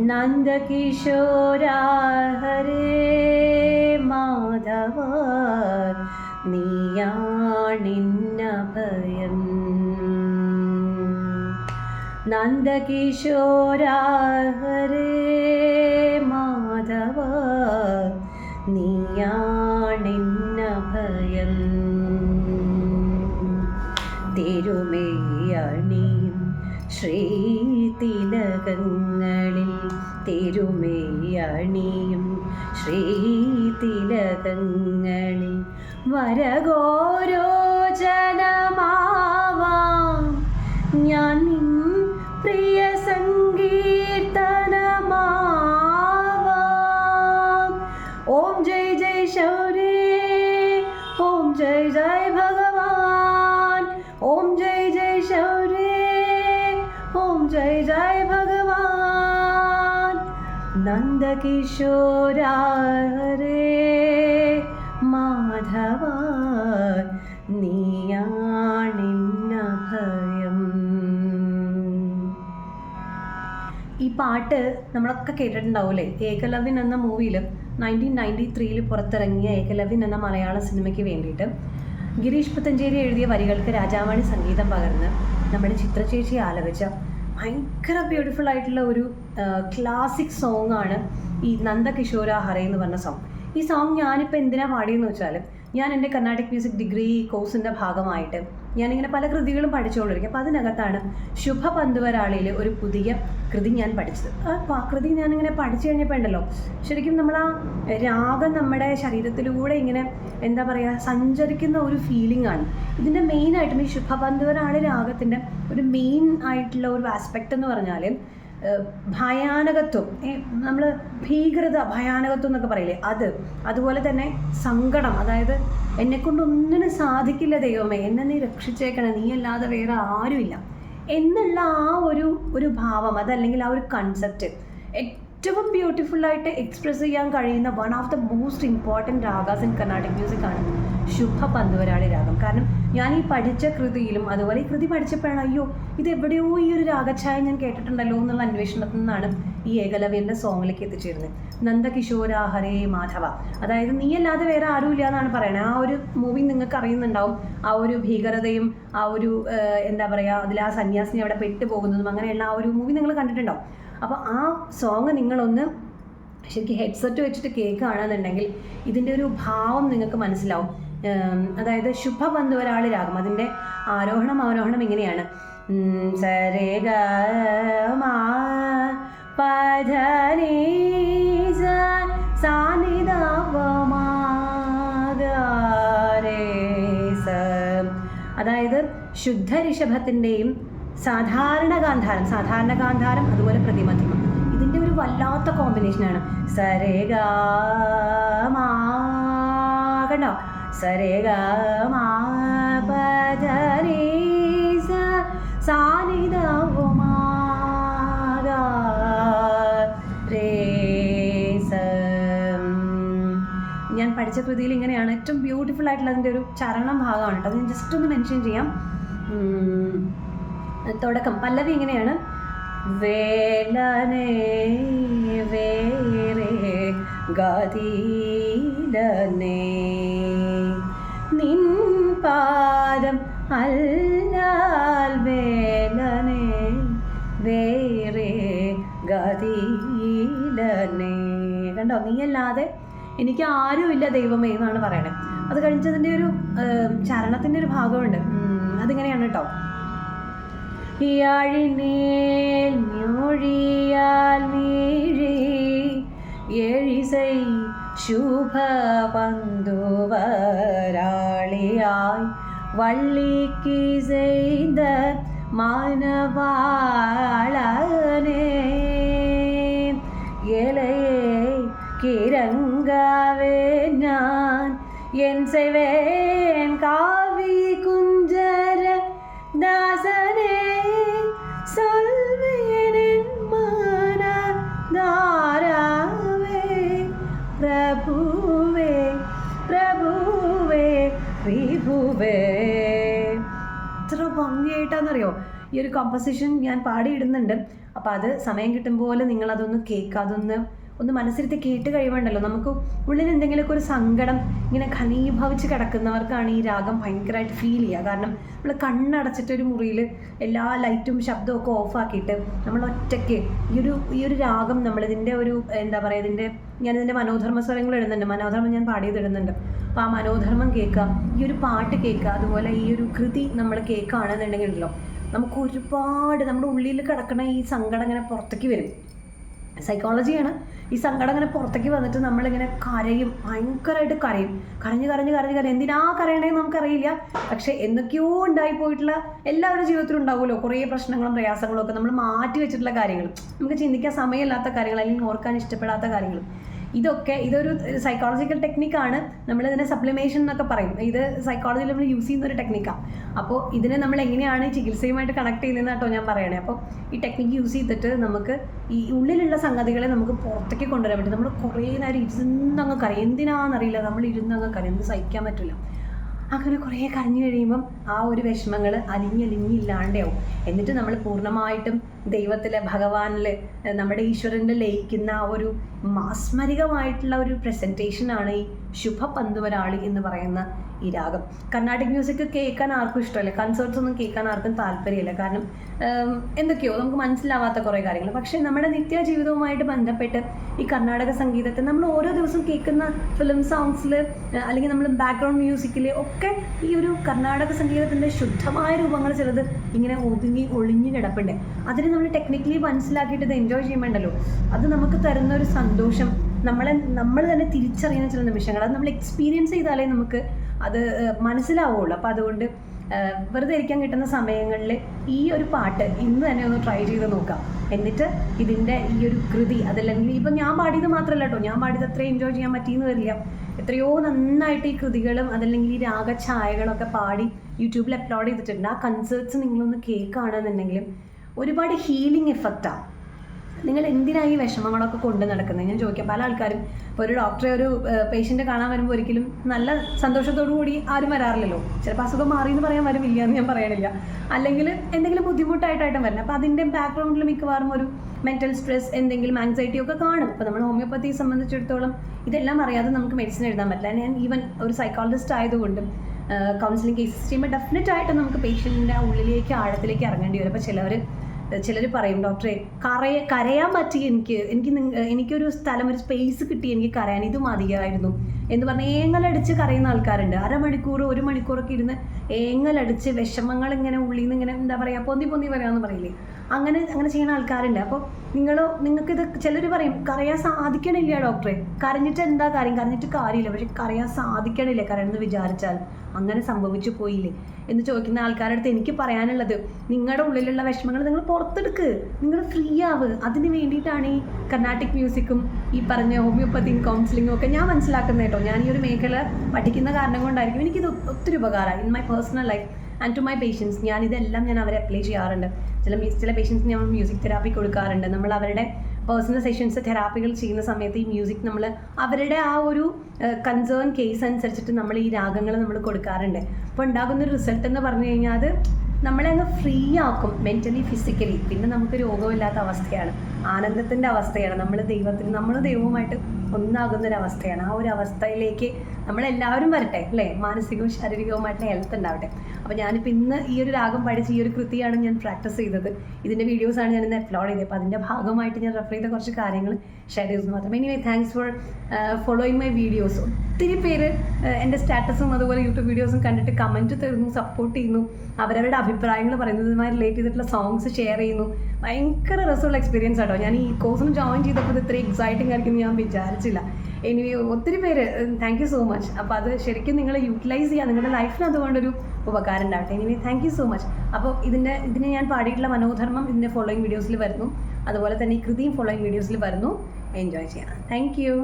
നന്ദകിശോരാ ഹരേ മാധവ നീയാണിന്നഭയം. നന്ദകിശോരാ ഹരേ മാധവ നീയാണിന്നഭയം. തിരുമേയണിയും ശ്രീതിലകങ്ങളിൽ തിരുമേയണിയും ശ്രീതിലകങ്ങളിൽ വരഗോരോചനമാവാം ഞാൻ നിൻ പ്രിയ സങ്കീർത്തനമാവാം. ഓം ജയ് ജയ് ശൗരേ, ഓം ജയ് ജയ് ഭഗവാൻ, ഓം ജയ് ജയ് ശൗരേ, ഓം ജയ് ജയ് ഭഗവാൻ. നന്ദകിശോരാ ഹരേ മാധവ നീയാണിന്നഭയം. ഈ പാട്ട് നമ്മളൊക്കെ കേട്ടിട്ടുണ്ടാവൂലേ. ഏകലവ്യൻ എന്ന മൂവിയിൽ 1993 പുറത്തിറങ്ങിയ ഏകലവ്യൻ എന്ന മലയാള സിനിമയ്ക്ക് വേണ്ടിയിട്ട് ഗിരീഷ് പുത്തഞ്ചേരി എഴുതിയ വരികൾക്ക് രാജാമണി സംഗീതം പകർന്ന് നമ്മുടെ ചിത്രചേച്ചി ആലപിച്ച ഭയങ്കര ബ്യൂട്ടിഫുൾ ആയിട്ടുള്ള ഒരു ക്ലാസിക് സോങ് ആണ് ഈ നന്ദകിശോരാ ഹരേ എന്ന് പറഞ്ഞ സോങ്. ഈ സോങ് ഞാനിപ്പോൾ എന്തിനാണ് പാടിയെന്ന് വെച്ചാൽ, ഞാൻ എൻ്റെ കർണാട്ടിക് മ്യൂസിക് ഡിഗ്രി കോഴ്സിൻ്റെ ഭാഗമായിട്ട് ഞാനിങ്ങനെ പല കൃതികളും പഠിച്ചുകൊണ്ടിരിക്കും. അപ്പോൾ അതിനകത്താണ് ശുഭ പന്തുവരാളിയിൽ ഒരു പുതിയ കൃതി ഞാൻ പഠിച്ചത്. ആ കൃതി ഞാനിങ്ങനെ പഠിച്ചു കഴിഞ്ഞപ്പോൾ ഉണ്ടല്ലോ, ശരിക്കും നമ്മൾ ആ രാഗം നമ്മുടെ ശരീരത്തിലൂടെ ഇങ്ങനെ എന്താ പറയുക സഞ്ചരിക്കുന്ന ഒരു ഫീലിംഗ് ആണ്. ഇതിൻ്റെ മെയിനായിട്ടും ഈ ശുഭ പന്തുവരാളി രാഗത്തിൻ്റെ ഒരു മെയിൻ ആയിട്ടുള്ള ഒരു ആസ്പെക്റ്റ് എന്ന് പറഞ്ഞാൽ ഭയാനകത്വം, നമ്മൾ ഭീകരത, ഭയാനകത്വം എന്നൊക്കെ പറയില്ലേ, അതുപോലെ തന്നെ സങ്കടം, അതായത് എന്നെക്കൊണ്ടൊന്നിനും സാധിക്കില്ല ദൈവമേ, എന്നെ നീ രക്ഷിച്ചേക്കണേ, നീ അല്ലാതെ വേറെ ആരുമില്ല എന്നുള്ള ആ ഒരു ഭാവം, അതല്ലെങ്കിൽ ആ ഒരു കൺസെപ്റ്റ് ഏറ്റവും ബ്യൂട്ടിഫുള്ളായിട്ട് എക്സ്പ്രസ് ചെയ്യാൻ കഴിയുന്ന one of the most important ragas in Carnatic music ആണ് ശുഭ പന്തുവരാളി രാഗം. കാരണം ഞാൻ ഈ പഠിച്ച കൃതിയിലും അതുപോലെ ഈ കൃതി പഠിച്ചപ്പോഴാണ് അയ്യോ ഇതെവിടെയോ ഈ ഒരു രാഗഛായ ഞാൻ കേട്ടിട്ടുണ്ടല്ലോ എന്നുള്ള അന്വേഷണത്തിൽ നിന്നാണ് ഈ ഏകലവ്യൻ്റെ സോങ്ങിലേക്ക് എത്തിച്ചേരുന്നത്. നന്ദകിശോരാ ഹരേ മാധവ, അതായത് നീ അല്ലാതെ വേറെ ആരുമില്ല എന്നാണ് പറയണത്. ആ ഒരു മൂവി നിങ്ങൾക്ക് അറിയുന്നുണ്ടാവും, ആ ഒരു ഭീകരതയും ആ ഒരു എന്താ പറയുക അതിൽ ആ സന്യാസിനി അവിടെ പെട്ടുപോകുന്നതും അങ്ങനെയുള്ള ആ ഒരു മൂവി നിങ്ങൾ കണ്ടിട്ടുണ്ടാവും. അപ്പോൾ ആ സോങ് നിങ്ങളൊന്ന് ശരിക്കും ഹെഡ്സെറ്റ് വെച്ചിട്ട് കേൾക്കുകയാണെന്നുണ്ടെങ്കിൽ ഇതിൻ്റെ ഒരു ഭാവം നിങ്ങൾക്ക് മനസ്സിലാവും. അതായത് ശുഭ പന്തുവരാളി രാഗം, അതിൻ്റെ ആരോഹണം അവരോഹണം ഇങ്ങനെയാണ്. സരേ ഗ മ പ ധ നീ സ സാ നി ധ പ മ ഗ രേ സ. അതായത് ശുദ്ധ ഋഷഭത്തിൻ്റെയും സാധാരണ ഗാന്ധാരം അതുപോലെ പ്രതിമധ്യമം, ഇതിൻ്റെ ഒരു വല്ലാത്ത കോമ്പിനേഷനാണ്. സരേ ഗ മ, കണ്ടോ, സരേ ഗ മ പ ധ നീ സ സാ നി ധ പ മ ഗ രേ സ. ഞാൻ പഠിച്ച കൃതിയിൽ ഇങ്ങനെയാണ് ഏറ്റവും ബ്യൂട്ടിഫുൾ ആയിട്ടുള്ള അതിൻ്റെ ഒരു ചരണം ഭാഗമാണ് കേട്ടോ. അത് ഞാൻ ജസ്റ്റ് ഒന്ന് മെൻഷൻ ചെയ്യാം. തുടക്കം പല്ലവി ഇങ്ങനെയാണ്. വേലനേ വേറെ ഗതിലനേ നിൻ പാദം അല്ലാൽ വേലനേ വേറെ ഗതിലനേ. കണ്ടോ, നീയല്ലാതെ എനിക്ക് ആരുമില്ല ദൈവമേ എന്നാണ് പറയണത്. അത് കഴിഞ്ഞതിൻ്റെ ഒരു ചരണത്തിൻ്റെ ഒരു ഭാഗമുണ്ട്. അതിങ്ങനെയാണ് കേട്ടോ. யாழினேல் மொழியால் நீழி எழிசை ശുഭ പന്തുവരാളിയായി വള്ളിക്ക് ചെയ്ത മാനവാളനെ இலையே கிறங்கவே நான் என் செய்வேன் காவி குஞ்சர தாசனே சொல்வேன் மன தாராவே പ്രഭുവേ പ്രഭുവേ വിഭുവേ. എത്ര ഭംഗിയായിട്ടാണെന്നറിയോ ഈ ഒരു കോമ്പസിഷൻ ഞാൻ പാടിയിടുന്നുണ്ട്. അപ്പോൾ അത് സമയം കിട്ടും പോലെ നിങ്ങളതൊന്ന് കേൾക്കുക, ഒന്ന് മനസ്സിരുത്തി കേട്ട് കഴിയുമ്പോണ്ടല്ലോ നമുക്ക് ഉള്ളിൽ എന്തെങ്കിലുമൊക്കെ ഒരു സങ്കടം ഇങ്ങനെ ഘനീഭവിച്ച് കിടക്കുന്നവർക്കാണ് ഈ രാഗം ഭയങ്കരമായിട്ട് ഫീൽ ചെയ്യുക. കാരണം നമ്മൾ കണ്ണടച്ചിട്ടൊരു മുറിയിൽ എല്ലാ ലൈറ്റും ശബ്ദവും ഒക്കെ ഓഫാക്കിയിട്ട് നമ്മൾ ഒറ്റയ്ക്ക് ഈ ഒരു രാഗം നമ്മളിതിൻ്റെ ഒരു എന്താ പറയുക, ഞാനിതിൻ്റെ മനോധർമ്മ സ്വരങ്ങൾ ഇടുന്നുണ്ട്, മനോധർമ്മം ഞാൻ പാടിയത് ഇടുന്നുണ്ട്. അപ്പോൾ ആ മനോധർമ്മം കേൾക്കുക, ഈ ഒരു പാട്ട് കേൾക്കുക, അതുപോലെ ഈ ഒരു കൃതി നമ്മൾ കേൾക്കുകയാണെന്നുണ്ടെങ്കിലല്ലോ നമുക്ക് ഒരുപാട് നമ്മുടെ ഉള്ളിൽ കിടക്കണ ഈ സങ്കടം ഇങ്ങനെ പുറത്തേക്ക് വരും. സൈക്കോളജിയാണ്. ഈ സങ്കടം ഇങ്ങനെ പുറത്തേക്ക് വന്നിട്ട് നമ്മളിങ്ങനെ കരയും, ഭയങ്കരമായിട്ട് കരയും. എന്തിനാ കരയണേന്ന് നമുക്കറിയില്ല. പക്ഷെ എന്തൊക്കെയോ ഉണ്ടായി പോയിട്ടുള്ള എല്ലാവരുടെ ജീവിതത്തിലും ഉണ്ടാവുമല്ലോ കുറേ പ്രശ്നങ്ങളും പ്രയാസങ്ങളും ഒക്കെ, നമ്മൾ മാറ്റി വെച്ചിട്ടുള്ള കാര്യങ്ങൾ, നമുക്ക് ചിന്തിക്കാൻ സമയമില്ലാത്ത കാര്യങ്ങൾ, അല്ലെങ്കിൽ ഓർക്കാൻ ഇഷ്ടപ്പെടാത്ത കാര്യങ്ങൾ, ഇതൊരു സൈക്കോളജിക്കൽ ടെക്നിക്കാണ്. നമ്മളിതിനെ സപ്ലിമേഷൻ എന്നൊക്കെ പറയും. ഇത് സൈക്കോളജിയിൽ നമ്മൾ യൂസ് ചെയ്യുന്ന ഒരു ടെക്നിക്കാണ്. അപ്പോൾ ഇതിനെ നമ്മൾ എങ്ങനെയാണ് ചികിത്സയുമായിട്ട് കണക്ട് ചെയ്യുന്നതെന്ന് കേട്ടോ ഞാൻ പറയണേ. അപ്പോൾ ഈ ടെക്നിക്ക് യൂസ് ചെയ്തിട്ട് നമുക്ക് ഈ ഉള്ളിലുള്ള സംഗതികളെ നമുക്ക് പുറത്തേക്ക് കൊണ്ടുവരാൻ പറ്റും. നമ്മൾ കുറേ നേരം ഇരുന്നങ്ങ് കരയും, എന്തിനാണെന്നറിയില്ല, നമ്മൾ ഇരുന്നങ്ങ് കരയും, എന്ത് സഹിക്കാൻ പറ്റില്ല. അങ്ങനെ കുറേ കരഞ്ഞു കഴിയുമ്പം ആ ഒരു വിഷമങ്ങൾ അലിഞ്ഞില്ലാണ്ടാവും. എന്നിട്ട് നമ്മൾ പൂർണ്ണമായിട്ടും ദൈവത്തിലെ, ഭഗവാനിൽ, നമ്മുടെ ഈശ്വരൻ്റെ ലയിക്കുന്ന ആ ഒരു മാസ്മരികമായിട്ടുള്ള ഒരു പ്രസൻറ്റേഷനാണ് ഈ ശുഭപന്തുവരാളി എന്ന് പറയുന്ന ഈ രാഗം. കർണാട്ടിക് മ്യൂസിക് കേൾക്കാൻ ആർക്കും ഇഷ്ടമല്ല, കൺസേർട്സ് ഒന്നും കേൾക്കാൻ ആർക്കും താല്പര്യമില്ല. കാരണം എന്തൊക്കെയോ നമുക്ക് മനസ്സിലാവാത്ത കുറേ കാര്യങ്ങൾ. പക്ഷേ നമ്മുടെ നിത്യജീവിതവുമായിട്ട് ബന്ധപ്പെട്ട് ഈ കർണാടക സംഗീതത്തെ നമ്മൾ ഓരോ ദിവസവും കേൾക്കുന്ന ഫിലിം സോങ്സിൽ അല്ലെങ്കിൽ നമ്മൾ ബാക്ക്ഗ്രൗണ്ട് മ്യൂസിക്കിൽ ഒക്കെ ഈ ഒരു കർണാടക സംഗീതത്തിൻ്റെ ശുദ്ധമായ രൂപങ്ങൾ ചിലത് ഇങ്ങനെ ഒളിഞ്ഞു കിടപ്പുണ്ട്. അതിന് നമ്മൾ ടെക്നിക്കലി മനസ്സിലാക്കിയിട്ട് ഇത് എൻജോയ് ചെയ്യുമ്പോണ്ടല്ലോ അത് നമുക്ക് തരുന്ന ഒരു സന്തോഷം, നമ്മൾ തന്നെ തിരിച്ചറിയുന്ന ചില നിമിഷങ്ങൾ, അത് നമ്മൾ എക്സ്പീരിയൻസ് ചെയ്താലേ നമുക്ക് അത് മനസ്സിലാവുള്ളൂ. അപ്പോൾ അതുകൊണ്ട് വെറുതെ ഇരിക്കാൻ കിട്ടുന്ന സമയങ്ങളിൽ ഈ ഒരു പാട്ട് ഇന്ന് തന്നെ ഒന്ന് ട്രൈ ചെയ്ത് നോക്കാം. എന്നിട്ട് ഇതിൻ്റെ ഈ ഒരു കൃതി, അതല്ലെങ്കിൽ ഇപ്പം ഞാൻ പാടിയത് മാത്രമല്ല കേട്ടോ, ഞാൻ പാടിയത് അത്രയും എൻജോയ് ചെയ്യാൻ പറ്റിയെന്ന് വരില്ല. എത്രയോ നന്നായിട്ട് ഈ കൃതികളും അതല്ലെങ്കിൽ ഈ രാഗഛായകളൊക്കെ പാടി യൂട്യൂബിൽ അപ്ലോഡ് ചെയ്തിട്ടുണ്ട്. ആ കൺസേർട്സ് നിങ്ങളൊന്ന് കേൾക്കുകയാണെന്നുണ്ടെങ്കിലും ഒരുപാട് ഹീലിംഗ് എഫക്റ്റാണ്. നിങ്ങൾ എന്തിനാണ് ഈ വിഷമങ്ങളൊക്കെ കൊണ്ട് നടക്കുന്നത്? ഞാൻ ചോദിക്കാം. പല ആൾക്കാരും ഇപ്പോൾ ഒരു ഡോക്ടറെ, ഒരു പേഷ്യൻറ്റ് കാണാൻ വരുമ്പോൾ ഒരിക്കലും നല്ല സന്തോഷത്തോടു കൂടി ആരും വരാറില്ലല്ലോ. ചിലപ്പോൾ അസുഖം മാറിയെന്ന് പറയാൻ വരില്ല എന്ന് ഞാൻ പറയണില്ല, അല്ലെങ്കിൽ എന്തെങ്കിലും ബുദ്ധിമുട്ടായിട്ടും വരണം. അപ്പോൾ അതിൻ്റെ ബാക്ക്ഗ്രൗണ്ടിൽ മിക്കവാറും ഒരു മെൻ്റൽ സ്ട്രെസ്, എന്തെങ്കിലും ആങ്സൈറ്റി ഒക്കെ കാണും. അപ്പോൾ നമ്മൾ ഹോമിയോപ്പതിയെ സംബന്ധിച്ചിടത്തോളം ഇതെല്ലാം അറിയാതെ നമുക്ക് മെഡിസിൻ എഴുതാൻ പറ്റില്ല. ഞാൻ ഈവൻ ഒരു സൈക്കോളജിസ്റ്റ് ആയതുകൊണ്ടും കൗൺസിലിംഗ് കേസസ് ചെയ്യുമ്പോൾ ഡെഫിനറ്റായിട്ട് നമുക്ക് പേഷ്യൻറ്റിൻ്റെ ഉള്ളിലേക്ക് ആഴത്തിലേക്ക് ഇറങ്ങേണ്ടി വരും. അപ്പോൾ ചിലർ പറയും, ഡോക്ടറെ കരയാൻ പറ്റി, എനിക്കൊരു സ്ഥലം, ഒരു സ്പേസ് കിട്ടി, എനിക്ക് കരയാൻ ഇത് മതിയായിരുന്നു എന്ന് പറഞ്ഞ് ഏങ്ങലടിച്ച് കരയുന്ന ആൾക്കാരുണ്ട്. 1 മണിക്കൂർ 1 മണിക്കൂറൊക്കെ ഇരുന്ന് ഏങ്ങലടിച്ച് വിഷമങ്ങൾ ഇങ്ങനെ ഉള്ളിൽ നിന്ന് ഇങ്ങനെ എന്താ പറയുക, പൊന്തി പറയാമെന്ന് പറയില്ലേ, അങ്ങനെ ചെയ്യുന്ന ആൾക്കാരുണ്ട്. അപ്പോൾ നിങ്ങൾക്കിത് ചിലർ പറയും കരയാൻ സാധിക്കണില്ല ഡോക്ടറെ, കരഞ്ഞിട്ട് എന്താ കാര്യം, കരഞ്ഞിട്ട് കാര്യമില്ല, പക്ഷെ കരയാൻ സാധിക്കണില്ല കരണമെന്ന് വിചാരിച്ചാൽ, അങ്ങനെ സംഭവിച്ചു പോയില്ലേ എന്ന് ചോദിക്കുന്ന ആൾക്കാരുടെ അടുത്ത് എനിക്ക് പറയാനുള്ളത്, നിങ്ങളുടെ ഉള്ളിലുള്ള വിഷമങ്ങൾ നിങ്ങൾ പുറത്തെടുക്ക്, നിങ്ങൾ ഫ്രീ ആവ്. അതിന് വേണ്ടിയിട്ടാണ് ഈ കർണാട്ടിക് മ്യൂസിക്കും ഈ പറഞ്ഞ ഹോമിയോപ്പതിയും കൗൺസിലിങ്ങും ഒക്കെ ഞാൻ മനസ്സിലാക്കുന്നത് കേട്ടോ. ഞാൻ ഈ ഒരു മേഖല പഠിക്കുന്ന കാരണം കൊണ്ടായിരിക്കും എനിക്കിത് ഒത്തിരി ഉപകാരമായി in my personal life and to my patients. ഞാനിതെല്ലാം അവരെ അപ്ലൈ ചെയ്യാറുണ്ട്. ചില പേഷ്യൻസിന് നമ്മൾ മ്യൂസിക് തെറാപ്പി കൊടുക്കാറുണ്ട്. നമ്മൾ അവരുടെ പേഴ്സണൽ സെഷൻസ്, തെറാപ്പികൾ ചെയ്യുന്ന സമയത്ത് ഈ മ്യൂസിക് നമ്മൾ അവരുടെ ആ ഒരു കൺസേൺ കേസ് അനുസരിച്ചിട്ട് നമ്മൾ ഈ രാഗങ്ങൾ നമ്മൾ കൊടുക്കാറുണ്ട്. അപ്പോൾ ഉണ്ടാകുന്നൊരു റിസൾട്ട് എന്ന് പറഞ്ഞു കഴിഞ്ഞാൽ അത് നമ്മളെ അങ്ങ് ഫ്രീ ആക്കും, മെൻ്റലി ഫിസിക്കലി. പിന്നെ നമുക്ക് രോഗമില്ലാത്ത അവസ്ഥയാണ്, ആനന്ദത്തിൻ്റെ അവസ്ഥയാണ്, നമ്മൾ ദൈവവുമായിട്ട് ഒന്നാകുന്നൊരവസ്ഥയാണ്. ആ ഒരു അവസ്ഥയിലേക്ക് നമ്മളെല്ലാവരും വരട്ടെ അല്ലേ, മാനസികവും ശാരീരികവുമായിട്ടുള്ള ഹെൽത്ത് ഉണ്ടാവട്ടെ. അപ്പോൾ ഞാനിപ്പോൾ ഇന്ന് ഈ ഒരു രാഗം പഠിച്ച് ഈ ഒരു കൃതിയാണ് ഞാൻ പ്രാക്ടീസ് ചെയ്തത്. ഇതിൻ്റെ വീഡിയോസാണ് ഞാനിന്ന് അപ്ലോഡ് ചെയ്തത്. അപ്പോൾ അതിൻ്റെ ഭാഗമായിട്ട് ഞാൻ റെഫർ ചെയ്ത കുറച്ച് കാര്യങ്ങൾ ഷെയർ ചെയ്തു മാത്രം. Anyway, thanks for following my videos. ഒത്തിരി പേര് എൻ്റെ സ്റ്റാറ്റസും അതുപോലെ യൂട്യൂബ് വീഡിയോസും കണ്ടിട്ട് കമൻറ്റ് തരുന്നു, സപ്പോർട്ട് ചെയ്യുന്നു, അവരവരുടെ അഭിപ്രായങ്ങൾ പറയുന്നതുമായി റിലേറ്റ് ചെയ്തിട്ടുള്ള സോങ്സ് ഷെയർ ചെയ്യുന്നു. ഭയങ്കര രസമുള്ള എക്സ്പീരിയൻസ് ആട്ടോ. ഞാൻ ഈ കോഴ്സിന് ജോയിൻ ചെയ്തപ്പോൾ ഇത് ഇത്രയും എക്സൈറ്റിംഗ് ആയിരിക്കും ഞാൻ വിചാരിച്ചില്ല. എനിവേ, ഒത്തിരി പേര് താങ്ക് യു സോ മച്ച്. അപ്പോൾ അത് ശരിക്കും നിങ്ങൾ യൂട്ടിലൈസ് ചെയ്യുക, നിങ്ങളുടെ ലൈഫിന് അതുകൊണ്ടൊരു ഉപകാരം ഉണ്ടാവട്ടെ. Anyway, thank you so much. അപ്പോൾ ഇതിന് ഞാൻ പാടിയിട്ടുള്ള മനോധർമ്മം ഇതിൻ്റെ ഫോളോയിങ് വീഡിയോസിൽ വരുന്നു, അതുപോലെ തന്നെ ഈ കൃതിയും ഫോളോയിങ് വീഡിയോസിൽ വരുന്നു. എൻജോയ് ചെയ്യാം. Thank you.